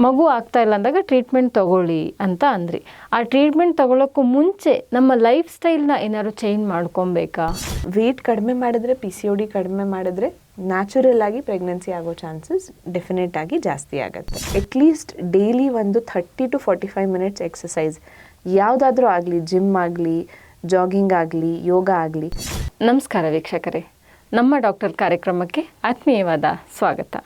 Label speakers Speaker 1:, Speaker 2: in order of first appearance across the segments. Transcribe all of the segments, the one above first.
Speaker 1: ಮಗು ಆಗ್ತಾ ಇಲ್ಲ ಅಂದಾಗ ಟ್ರೀಟ್ಮೆಂಟ್ ತಗೊಳ್ಳಿ ಅಂತ ಅಂದ್ರಿ. ಆ ಟ್ರೀಟ್ಮೆಂಟ್ ತಗೊಳ್ಳೋಕ್ಕೂ ಮುಂಚೆ ನಮ್ಮ ಲೈಫ್ ಸ್ಟೈಲ್ನ ಏನಾದ್ರು ಚೇಂಜ್ ಮಾಡ್ಕೊಬೇಕಾ?
Speaker 2: ವೇಟ್ ಕಡಿಮೆ ಮಾಡಿದ್ರೆ, PCOD ಕಡಿಮೆ ಮಾಡಿದ್ರೆ ನ್ಯಾಚುರಲ್ ಆಗಿ ಪ್ರೆಗ್ನೆನ್ಸಿ ಆಗೋ ಚಾನ್ಸಸ್ ಡೆಫಿನೆಟ್ ಆಗಿ ಜಾಸ್ತಿ ಆಗುತ್ತೆ. ಅಟ್ಲೀಸ್ಟ್ ಡೈಲಿ ಒಂದು 30 to 45 ಮಿನಿಟ್ಸ್ ಎಕ್ಸಸೈಸ್ ಯಾವುದಾದ್ರೂ ಆಗಲಿ, ಜಿಮ್ ಆಗಲಿ, ಜಾಗಿಂಗ್ ಆಗಲಿ, ಯೋಗ ಆಗಲಿ.
Speaker 1: ನಮಸ್ಕಾರ ವೀಕ್ಷಕರೇ, ನಮ್ಮ ಡಾಕ್ಟರ್ ಕಾರ್ಯಕ್ರಮಕ್ಕೆ ಆತ್ಮೀಯವಾದ ಸ್ವಾಗತ.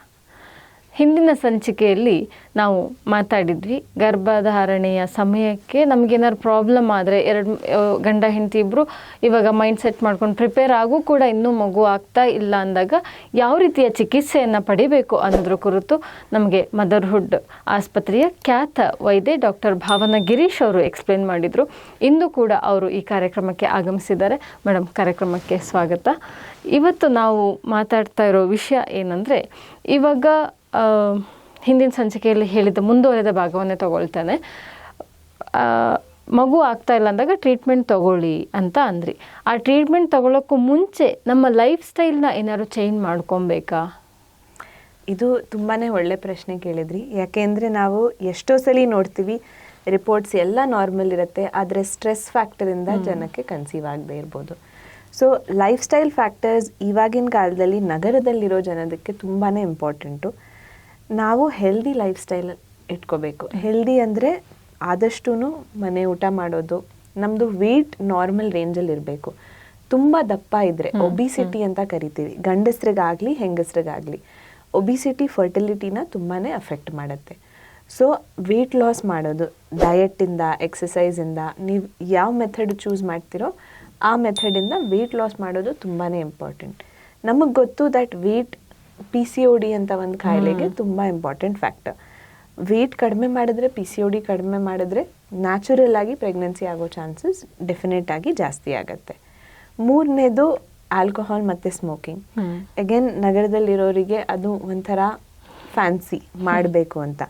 Speaker 1: ಹಿಂದಿನ ಸಂಚಿಕೆಯಲ್ಲಿ ನಾವು ಮಾತಾಡಿದ್ವಿ, ಗರ್ಭಧಾರಣೆಯ ಸಮಯಕ್ಕೆ ನಮಗೇನಾದ್ರು ಪ್ರಾಬ್ಲಮ್ ಆದರೆ ಗಂಡ ಹೆಂಡತಿ ಇಬ್ಬರು ಇವಾಗ ಮೈಂಡ್ ಸೆಟ್ ಮಾಡ್ಕೊಂಡು ಪ್ರಿಪೇರ್ ಆಗು ಕೂಡ ಇನ್ನೂ ಮಗು ಆಗ್ತಾ ಇಲ್ಲ ಅಂದಾಗ ಯಾವ ರೀತಿಯ ಚಿಕಿತ್ಸೆಯನ್ನು ಪಡಿಬೇಕು ಅನ್ನೋದ್ರ ಕುರಿತು ನಮಗೆ ಮದರ್ಹುಡ್ ಆಸ್ಪತ್ರೆಯ ಖ್ಯಾತ ವೈದ್ಯೆ ಡಾಕ್ಟರ್ ಭಾವನಾ ಗಿರೀಶ್ ಅವರು ಎಕ್ಸ್ಪ್ಲೇನ್ ಮಾಡಿದರು. ಇಂದು ಕೂಡ ಅವರು ಈ ಕಾರ್ಯಕ್ರಮಕ್ಕೆ ಆಗಮಿಸಿದ್ದಾರೆ. ಮೇಡಮ್, ಕಾರ್ಯಕ್ರಮಕ್ಕೆ ಸ್ವಾಗತ. ಇವತ್ತು ನಾವು ಮಾತಾಡ್ತಾ ಇರೋ ವಿಷಯ ಏನಂದರೆ, ಇವಾಗ ಹಿಂದಿನ ಸಂಚಿಕೆಯಲ್ಲಿ ಹೇಳಿದ ಮುಂದುವರೆದ ಭಾಗವನ್ನೇ ತಗೊಳ್ತೇನೆ. ಮಗು ಆಗ್ತಾ ಇಲ್ಲ ಅಂದಾಗ ಟ್ರೀಟ್ಮೆಂಟ್ ತಗೊಳ್ಳಿ ಅಂತ ಅಂದ್ರಿ. ಆ ಟ್ರೀಟ್ಮೆಂಟ್ ತಗೊಳ್ಳೋಕ್ಕೂ ಮುಂಚೆ ನಮ್ಮ ಲೈಫ್ ಸ್ಟೈಲ್ನ ಏನಾದ್ರು ಚೇಂಜ್ ಮಾಡ್ಕೊಬೇಕಾ?
Speaker 2: ಇದು ತುಂಬಾ ಒಳ್ಳೆ ಪ್ರಶ್ನೆ ಕೇಳಿದ್ರಿ. ಯಾಕೆಂದರೆ ನಾವು ಎಷ್ಟೋ ಸಲ ನೋಡ್ತೀವಿ, ರಿಪೋರ್ಟ್ಸ್ ಎಲ್ಲ ನಾರ್ಮಲ್ ಇರುತ್ತೆ, ಆದರೆ ಸ್ಟ್ರೆಸ್ ಫ್ಯಾಕ್ಟರಿಂದ ಜನಕ್ಕೆ ಕನ್ಸೀವ್ ಆಗದೆ ಇರ್ಬೋದು. ಸೊ ಲೈಫ್ ಸ್ಟೈಲ್ ಫ್ಯಾಕ್ಟರ್ಸ್ ಇವಾಗಿನ ಕಾಲದಲ್ಲಿ ನಗರದಲ್ಲಿರೋ ಜನದಕ್ಕೆ ತುಂಬಾ ಇಂಪಾರ್ಟೆಂಟು. ನಾವು ಹೆಲ್ದಿ ಲೈಫ್ ಸ್ಟೈಲ್ ಇಟ್ಕೋಬೇಕು. ಹೆಲ್ದಿ ಅಂದರೆ ಆದಷ್ಟು ಮನೆ ಊಟ ಮಾಡೋದು, ನಮ್ಮದು ವೆಯ್ಟ್ ನಾರ್ಮಲ್ ರೇಂಜಲ್ಲಿ ಇರಬೇಕು. ತುಂಬ ದಪ್ಪ ಇದ್ದರೆ ಒಬಿಸಿಟಿ ಅಂತ ಕರಿತೀವಿ, ಗಂಡಸ್ರಿಗಾಗಲಿ ಹೆಂಗಸ್ರಿಗಾಗಲಿ. ಒಬಿಸಿಟಿ ಫರ್ಟಿಲಿಟಿನ ತುಂಬಾ ಅಫೆಕ್ಟ್ ಮಾಡುತ್ತೆ. ಸೊ ವೆಯ್ಟ್ ಲಾಸ್ ಮಾಡೋದು, ಡಯಟಿಂದ, ಎಕ್ಸಸೈಸಿಂದ, ನೀವು ಯಾವ ಮೆಥಡ್ ಚೂಸ್ ಮಾಡ್ತೀರೋ ಆ ಮೆಥಡಿಂದ ವೆಯ್ಟ್ ಲಾಸ್ ಮಾಡೋದು ತುಂಬಾ ಇಂಪಾರ್ಟೆಂಟ್. ನಮಗೆ ಗೊತ್ತು ದಟ್ ವೆಯ್ಟ್ PCOD ಅಂತ ಒಂದು ಕಾಯಿಲೆಗೆ ತುಂಬ ಇಂಪಾರ್ಟೆಂಟ್ ಫ್ಯಾಕ್ಟರ್. ವೆಯ್ಟ್ ಕಡಿಮೆ ಮಾಡಿದ್ರೆ, PCOD ಕಡಿಮೆ ಮಾಡಿದ್ರೆ ನ್ಯಾಚುರಲ್ ಆಗಿ ಪ್ರೆಗ್ನೆನ್ಸಿ ಆಗೋ ಚಾನ್ಸಸ್ ಡೆಫಿನೆಟ್ ಆಗಿ ಜಾಸ್ತಿ ಆಗುತ್ತೆ. ಮೂರನೇದು ಆಲ್ಕೋಹಾಲ್ ಮತ್ತು ಸ್ಮೋಕಿಂಗ್. ಅಗೇನ್ ನಗರದಲ್ಲಿರೋರಿಗೆ ಅದು ಒಂಥರ ಫ್ಯಾನ್ಸಿ ಮಾಡಬೇಕು ಅಂತ.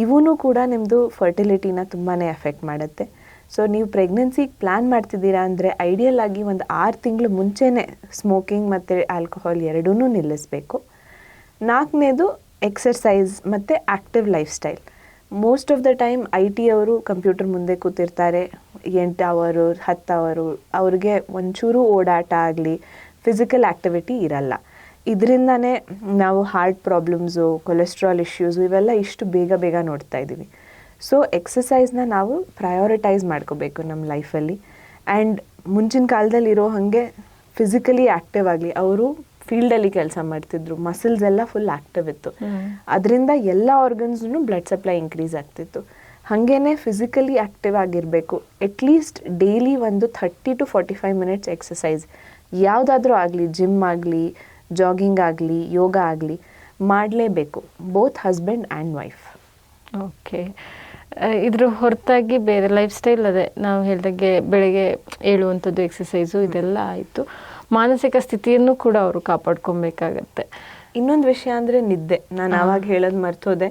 Speaker 2: ಇವೂ ಕೂಡ ನಿಮ್ಮದು ಫರ್ಟಿಲಿಟಿನ ತುಂಬಾ ಎಫೆಕ್ಟ್ ಮಾಡುತ್ತೆ. ಸೊ ನೀವು ಪ್ರೆಗ್ನೆನ್ಸಿಗೆ ಪ್ಲ್ಯಾನ್ ಮಾಡ್ತಿದ್ದೀರಾ ಅಂದರೆ ಐಡಿಯಲ್ ಆಗಿ ಒಂದು 6 ತಿಂಗಳು ಮುಂಚೆನೇ ಸ್ಮೋಕಿಂಗ್ ಮತ್ತು ಆಲ್ಕೋಹಾಲ್ ಎರಡೂ ನಿಲ್ಲಿಸಬೇಕು. 4ನೇದು ಎಕ್ಸರ್ಸೈಸ್ ಮತ್ತು active life style. Most of the time IT ಅವರು ಕಂಪ್ಯೂಟರ್ ಮುಂದೆ ಕೂತಿರ್ತಾರೆ 8 ಅವರು 10 ಅವರು, ಅವ್ರಿಗೆ ಒಂಚೂರು ಓಡಾಟ ಆಗಲಿ, ಫಿಸಿಕಲ್ ಆ್ಯಕ್ಟಿವಿಟಿ ಇರಲ್ಲ. ಇದರಿಂದನೇ ನಾವು ಹಾರ್ಟ್ ಪ್ರಾಬ್ಲಮ್ಸು, ಕೊಲೆಸ್ಟ್ರಾಲ್ ಇಶ್ಯೂಸು ಇವೆಲ್ಲ ಇಷ್ಟು ಬೇಗ ನೋಡ್ತಾ ಇದ್ದೀವಿ. ಸೊ ಎಕ್ಸಸೈಸ್ನ ನಾವು ಪ್ರಯಾರಿಟೈಸ್ ಮಾಡ್ಕೋಬೇಕು ನಮ್ಮ ಲೈಫಲ್ಲಿ. ಆ್ಯಂಡ್ ಮುಂಚಿನ ಕಾಲದಲ್ಲಿ ಇರೋ ಹಾಗೆ ಫಿಸಿಕಲಿ ಆ್ಯಕ್ಟಿವ್ ಆಗಲಿ. ಅವರು ಫೀಲ್ಡಲ್ಲಿ ಕೆಲಸ ಮಾಡ್ತಿದ್ರು, ಮಸಲ್ಸ್ ಎಲ್ಲ ಫುಲ್ ಆ್ಯಕ್ಟಿವ್ ಇತ್ತು. ಅದರಿಂದ ಎಲ್ಲ ಆರ್ಗನ್ಸ್ನು ಬ್ಲಡ್ ಸಪ್ಲೈ ಇನ್ಕ್ರೀಸ್ ಆಗ್ತಿತ್ತು. ಹಾಗೇ ಫಿಸಿಕಲಿ ಆ್ಯಕ್ಟಿವ್ ಆಗಿರಬೇಕು. ಅಟ್ಲೀಸ್ಟ್ ಡೈಲಿ ಒಂದು 30 to 45 ಮಿನಿಟ್ಸ್ ಎಕ್ಸಸೈಸ್ ಯಾವುದಾದ್ರೂ ಆಗಲಿ, ಜಿಮ್ ಆಗಲಿ, ಜಾಗಿಂಗ್ ಆಗಲಿ, ಯೋಗ ಆಗಲಿ ಮಾಡಲೇಬೇಕು, both husband and wife.
Speaker 1: Okay. ಇದ್ರ ಹೊರತಾಗಿ ಬೇರೆ ಲೈಫ್ ಸ್ಟೈಲ್ ಅದೇ ನಾವು ಹೇಳಿದಾಗೆ ಬೆಳಗ್ಗೆ ಏಳುವಂಥದ್ದು, ಎಕ್ಸಸೈಸು ಇದೆಲ್ಲ ಆಯಿತು. ಮಾನಸಿಕ ಸ್ಥಿತಿಯನ್ನು ಕೂಡ ಅವರು ಕಾಪಾಡ್ಕೊಬೇಕಾಗತ್ತೆ.
Speaker 2: ಇನ್ನೊಂದು ವಿಷಯ ಅಂದರೆ ನಿದ್ದೆ. ನಾನು ಆವಾಗ ಹೇಳೋದು ಮರ್ತೋದೆ.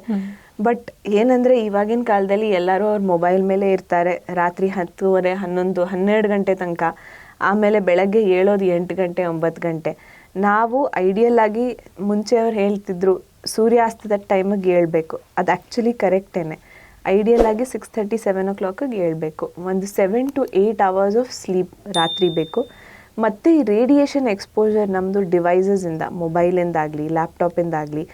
Speaker 2: ಬಟ್ ಏನಂದರೆ ಇವಾಗಿನ ಕಾಲದಲ್ಲಿ ಎಲ್ಲರೂ ಅವ್ರ ಮೊಬೈಲ್ ಮೇಲೆ ಇರ್ತಾರೆ ರಾತ್ರಿ 10:30, 11, 12 ಗಂಟೆ ತನಕ. ಆಮೇಲೆ ಬೆಳಗ್ಗೆ ಏಳೋದು 8 ಗಂಟೆ 9 ಗಂಟೆ. ನಾವು ಐಡಿಯಲ್ ಆಗಿ ಮುಂಚೆ ಅವ್ರು ಹೇಳ್ತಿದ್ರು ಸೂರ್ಯಾಸ್ತದ ಟೈಮಿಗೆ ಏಳಬೇಕು. ಅದು ಆ್ಯಕ್ಚುಲಿ ಕರೆಕ್ಟೇನೆ. ಐಡಿಯಲ್ ಆಗಿ 6:30, 7 o'clock ಏಳಬೇಕು. ಒಂದು 7 to 8 hours ಆಫ್ ಸ್ಲೀಪ್ ರಾತ್ರಿ ಬೇಕು. ಮತ್ತು ಈ ರೇಡಿಯೇಷನ್ ಎಕ್ಸ್ಪೋಜರ್ ನಮ್ಮದು ಡಿವೈಸಸ್ಸಿಂದ, ಮೊಬೈಲಿಂದಾಗಲಿ, ಲ್ಯಾಪ್ಟಾಪಿಂದಾಗಲಿ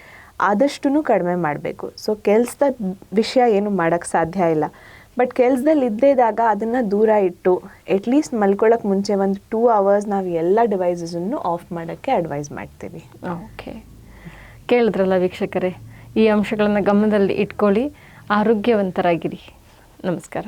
Speaker 2: ಆದಷ್ಟು ಕಡಿಮೆ ಮಾಡಬೇಕು. ಸೊ ಕೆಲಸದ ವಿಷಯ ಏನು ಮಾಡೋಕ್ಕೆ ಸಾಧ್ಯ ಇಲ್ಲ, ಬಟ್ ಕೆಲಸದಲ್ಲಿ ಇದ್ದಾಗ ಅದನ್ನು ದೂರ ಇಟ್ಟು ಅಟ್ಲೀಸ್ಟ್ ಮಲ್ಕೊಳ್ಳೋಕೆ ಮುಂಚೆ ಒಂದು 2 hours ನಾವು ಎಲ್ಲ ಡಿವೈಸಸನ್ನು ಆಫ್ ಮಾಡೋಕ್ಕೆ ಅಡ್ವೈಸ್ ಮಾಡ್ತೀವಿ.
Speaker 1: ಓಕೆ, ಕೇಳಿದ್ರಲ್ಲ ವೀಕ್ಷಕರೇ, ಈ ಅಂಶಗಳನ್ನು ಗಮನದಲ್ಲಿ ಇಟ್ಕೊಳ್ಳಿ, ಆರೋಗ್ಯವಂತರಾಗಿರಿ. ನಮಸ್ಕಾರ.